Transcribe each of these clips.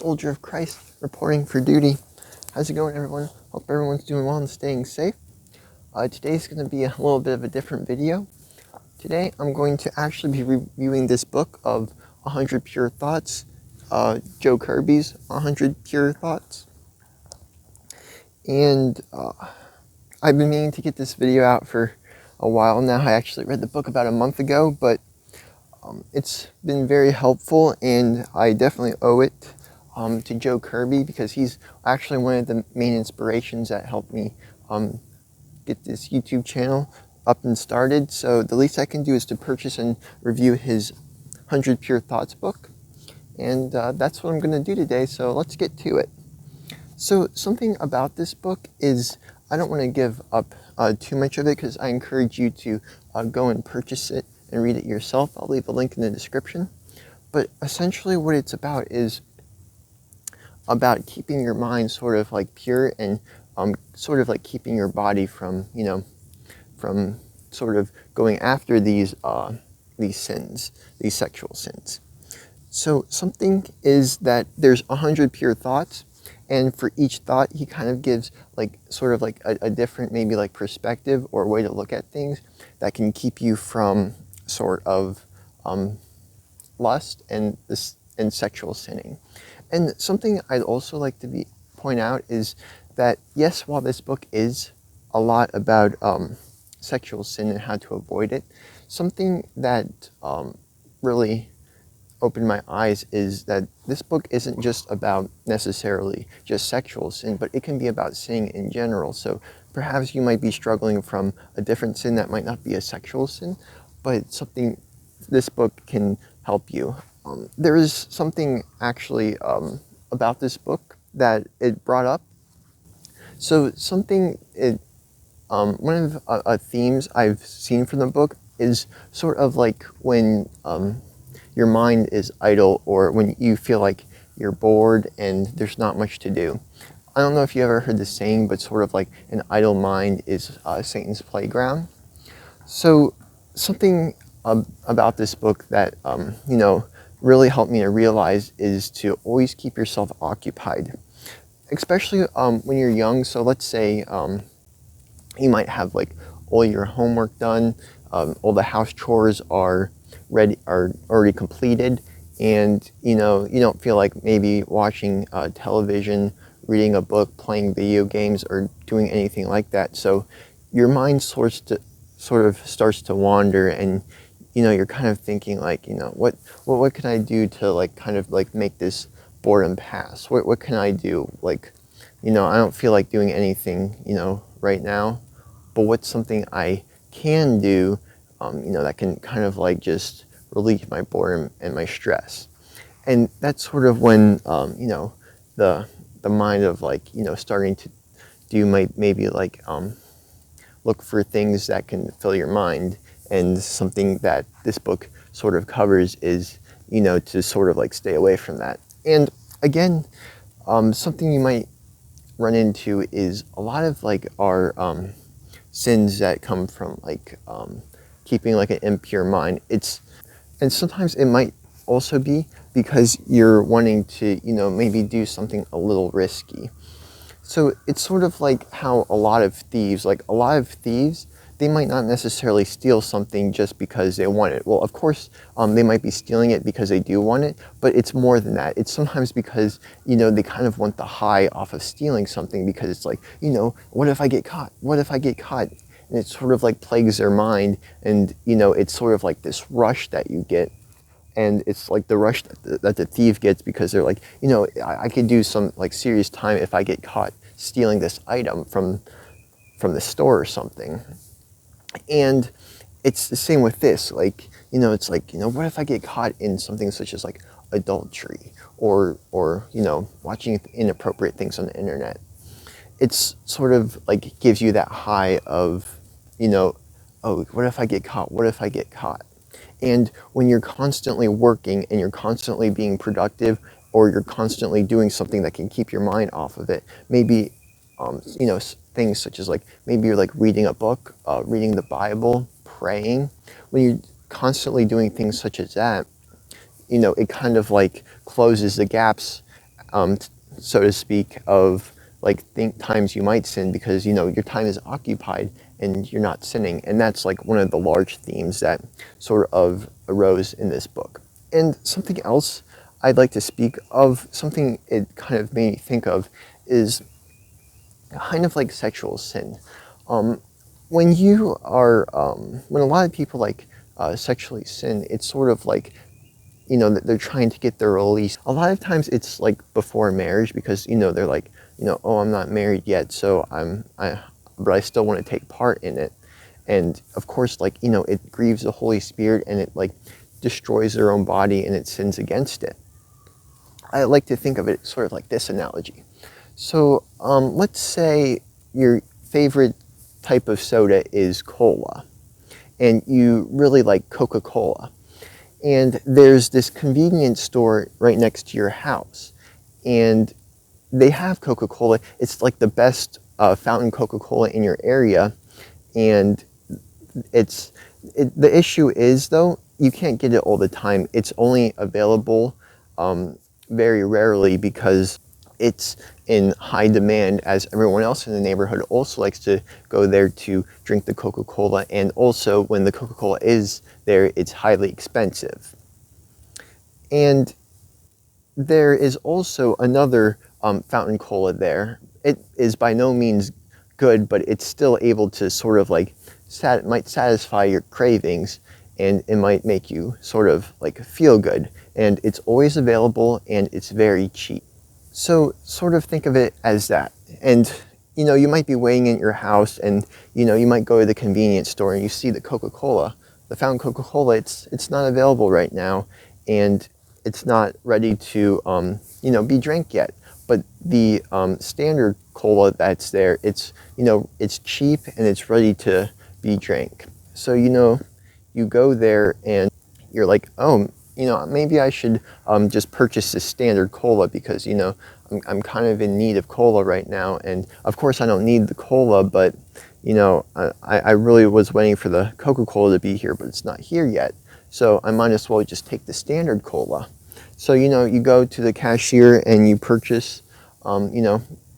soldier of Christ, reporting for duty. How's it going, everyone? Hope everyone's doing well and staying safe. Today's going to be a little bit of a different video. Today, I'm going to actually be reviewing this book of 100 Pure Thoughts, Joe Kirby's 100 Pure Thoughts. And I've been meaning to get this video out for a while now. I actually read the book about a month ago, but it's been very helpful, and I definitely owe it to Joe Kirby, because he's actually one of the main inspirations that helped me get this YouTube channel up and started. So the least I can do is to purchase and review his 100 Pure Thoughts book, and that's what I'm going to do today, so let's get to it. So something about this book is, I don't want to give up too much of it, because I encourage you to go and purchase it and read it yourself. I'll leave a link in the description. But essentially what it's about is about keeping your mind sort of like pure, and sort of like keeping your body from, from sort of going after these sins, these sexual sins. So something is that there's 100 pure thoughts, and for each thought he kind of gives like sort of like a different maybe like perspective or way to look at things that can keep you from sort of lust and sexual sinning. And something I'd also like to point out is that, yes, while this book is a lot about sexual sin and how to avoid it, something that really opened my eyes is that this book isn't just about necessarily just sexual sin, but it can be about sin in general. So perhaps you might be struggling from a different sin that might not be a sexual sin, but something this book can help you. There is something actually about this book that it brought up. So something one of themes I've seen from the book is sort of like when your mind is idle, or when you feel like you're bored and there's not much to do. I don't know if you ever heard the saying, but sort of like an idle mind is Satan's playground. So something about this book that really helped me to realize is to always keep yourself occupied, especially when you're young. So let's say you might have like all your homework done, all the house chores are already completed, and you don't feel like maybe watching television, reading a book, playing video games, or doing anything like that. So your mind sort of starts to wander, and you're kind of thinking like, what can I do to like kind of like make this boredom pass? What can I do? Like, I don't feel like doing anything, right now, but what's something I can do, that can kind of like just relieve my boredom and my stress. And that's sort of when, the mind of like, starting to do maybe like, look for things that can fill your mind. And something that this book sort of covers is, to sort of like stay away from that. And again, something you might run into is a lot of like our sins that come from like keeping like an impure mind. And sometimes it might also be because you're wanting to, maybe do something a little risky. So it's sort of like how a lot of thieves, they might not necessarily steal something just because they want it. Well, of course, they might be stealing it because they do want it, but it's more than that. It's sometimes because, they kind of want the high off of stealing something, because it's like, what if I get caught? What if I get caught? And it sort of like plagues their mind, and, it's sort of like this rush that you get. And it's like the rush that the thief gets, because they're like, I could do some like serious time if I get caught stealing this item from the store or something. And it's the same with this, like, it's like, what if I get caught in something such as like adultery, or watching inappropriate things on the internet. It's sort of like gives you that high of, oh, what if I get caught? What if I get caught? And when you're constantly working and you're constantly being productive, or you're constantly doing something that can keep your mind off of it, maybe, things such as like, maybe you're like reading a book, reading the Bible, praying. When you're constantly doing things such as that, it kind of like closes the gaps so to speak, of like times you might sin, because your time is occupied and you're not sinning. And that's like one of the large themes that sort of arose in this book. And something else I'd like to speak of, something it kind of made me think of, is kind of like sexual sin. When you are, when a lot of people like sexually sin, it's sort of like, that they're trying to get their release. A lot of times it's like before marriage, because they're like, oh, I'm not married yet, so but I still want to take part in it. And of course, like, it grieves the Holy Spirit, and it like destroys their own body, and it sins against it. I like to think of it sort of like this analogy. So let's say your favorite type of soda is cola, and you really like Coca-Cola. And there's this convenience store right next to your house, and they have Coca-Cola. It's like the best fountain Coca-Cola in your area, and the issue is, though, you can't get it all the time. It's only available very rarely, because it's in high demand, as everyone else in the neighborhood also likes to go there to drink the Coca-Cola. And also, when the Coca-Cola is there, it's highly expensive. And there is also another fountain cola there. It is by no means good, but it's still able to sort of like might satisfy your cravings, and it might make you sort of like feel good. And it's always available, and it's very cheap. So sort of think of it as that. And you might be waiting in your house, and you might go to the convenience store, and you see the Coca-Cola, the fountain Coca-Cola. It's not available right now, and it's not ready to be drank yet. But the standard cola that's there, it's cheap, and it's ready to be drank. So you go there, and you're like, oh, maybe I should just purchase this standard cola, because I'm kind of in need of cola right now. And of course I don't need the cola, but I really was waiting for the Coca-Cola to be here, but it's not here yet. So I might as well just take the standard cola. So you go to the cashier, and you purchase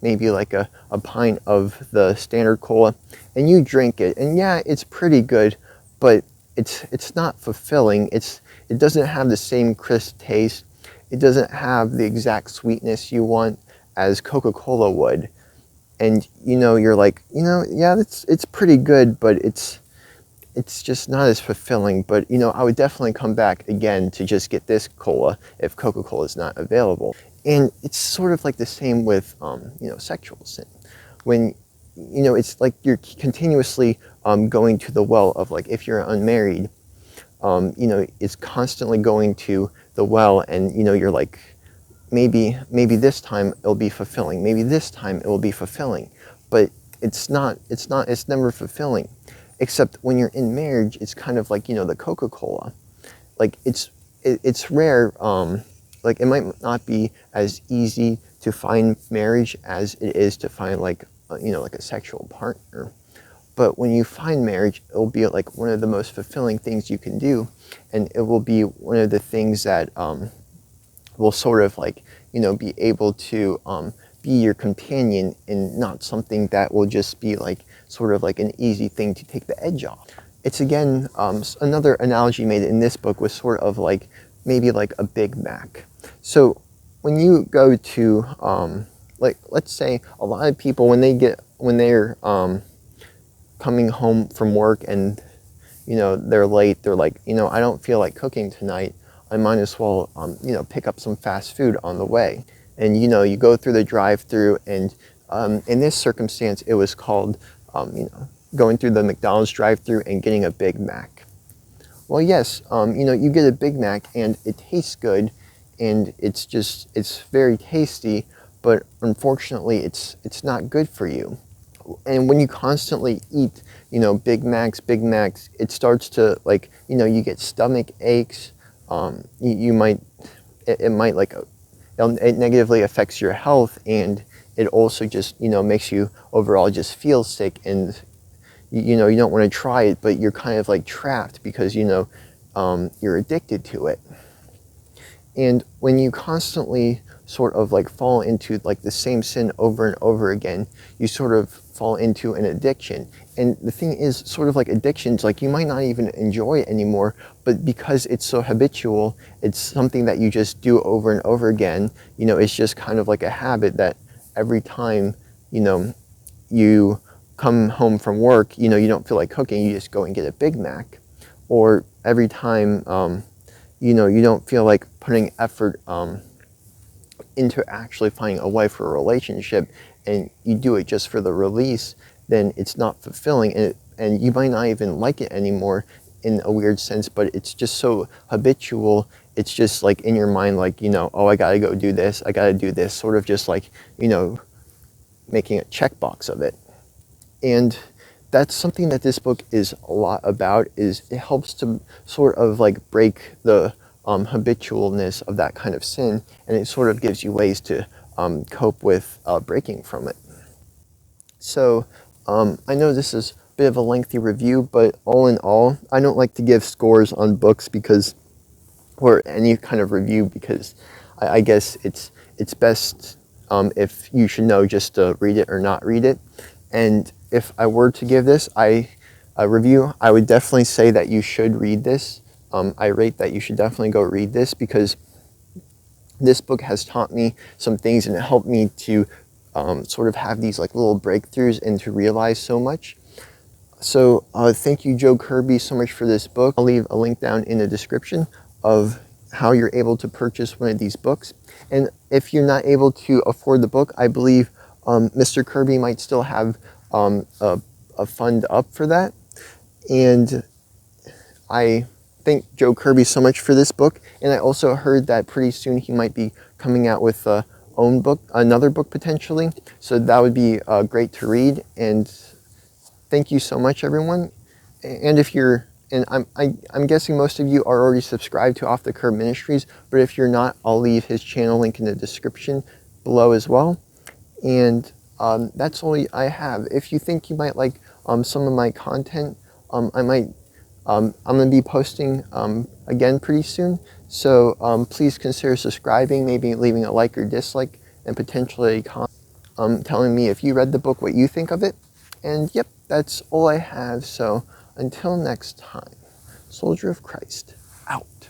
maybe like a pint of the standard cola, and you drink it. And yeah, it's pretty good, but it's not fulfilling. It doesn't have the same crisp taste. It doesn't have the exact sweetness you want as Coca-Cola would. And you're like, yeah, it's pretty good, but it's just not as fulfilling. But I would definitely come back again to just get this cola if Coca-Cola is not available. And it's sort of like the same with sexual sin. When it's like you're continuously going to the well of, like, if you're unmarried, it's constantly going to the well, and you're like, maybe this time it'll be fulfilling, maybe this time it will be fulfilling, but it's never fulfilling. Except when you're in marriage, it's kind of like the Coca-Cola, like it's rare. Like, it might not be as easy to find marriage as it is to find like a sexual partner. But when you find marriage, it will be like one of the most fulfilling things you can do, and it will be one of the things that will sort of like be able to be your companion, and not something that will just be like sort of like an easy thing to take the edge off. It's again another analogy made in this book was sort of like maybe like a Big Mac. So when you go to like, let's say a lot of people, when they're coming home from work, and they're late, they're like, I don't feel like cooking tonight, I might as well pick up some fast food on the way. And you go through the drive-through, and in this circumstance it was called going through the McDonald's drive-through and getting a Big Mac. Well, yes, you get a Big Mac, and it tastes good, and it's very tasty, but unfortunately it's not good for you. And when you constantly eat Big Macs, it starts to, like, you get stomach aches. It negatively affects your health, and it also just makes you overall just feel sick, and you don't want to try it, but you're kind of like trapped because you're addicted to it. And when you constantly sort of like fall into like the same sin over and over again, you sort of fall into an addiction. And the thing is, sort of like addictions, like you might not even enjoy it anymore, but because it's so habitual, it's something that you just do over and over again. You know, it's just kind of like a habit that every time, you know, you come home from work, you know, you don't feel like cooking, you just go and get a Big Mac. Or every time, you know, you don't feel like putting effort into actually finding a wife or a relationship, and you do it just for the release, then it's not fulfilling, and you might not even like it anymore in a weird sense, but it's just so habitual. It's just like in your mind, like, you know, oh, I gotta go do this, I gotta do this, sort of just like, you know, making a checkbox of it. And that's something that this book is a lot about, is it helps to sort of like break the habitualness of that kind of sin, and it sort of gives you ways to cope with breaking from it. So I know this is a bit of a lengthy review, but all in all, I don't like to give scores on books because, or any kind of review, because I guess it's best if you should know just to read it or not read it. And if I were to give this a review, I would definitely say that you should read this. I rate that you should definitely go read this, because this book has taught me some things, and it helped me to sort of have these like little breakthroughs and to realize so much. So thank you, Joe Kirby, so much for this book. I'll leave a link down in the description of how you're able to purchase one of these books. And if you're not able to afford the book, I believe Mr. Kirby might still have a fund up for that. And I thank Joe Kirby so much for this book. And I also heard that pretty soon he might be coming out with own book, another book potentially. So that would be great to read. And thank you so much, everyone. And if you're, and I'm guessing most of you are already subscribed to Off the Curb Ministries, but if you're not, I'll leave his channel link in the description below as well. And that's all I have. If you think you might like some of my content, I'm going to be posting again pretty soon. So please consider subscribing, maybe leaving a like or dislike, and potentially a comment telling me if you read the book, what you think of it. And yep, that's all I have. So until next time, Soldier of Christ, out.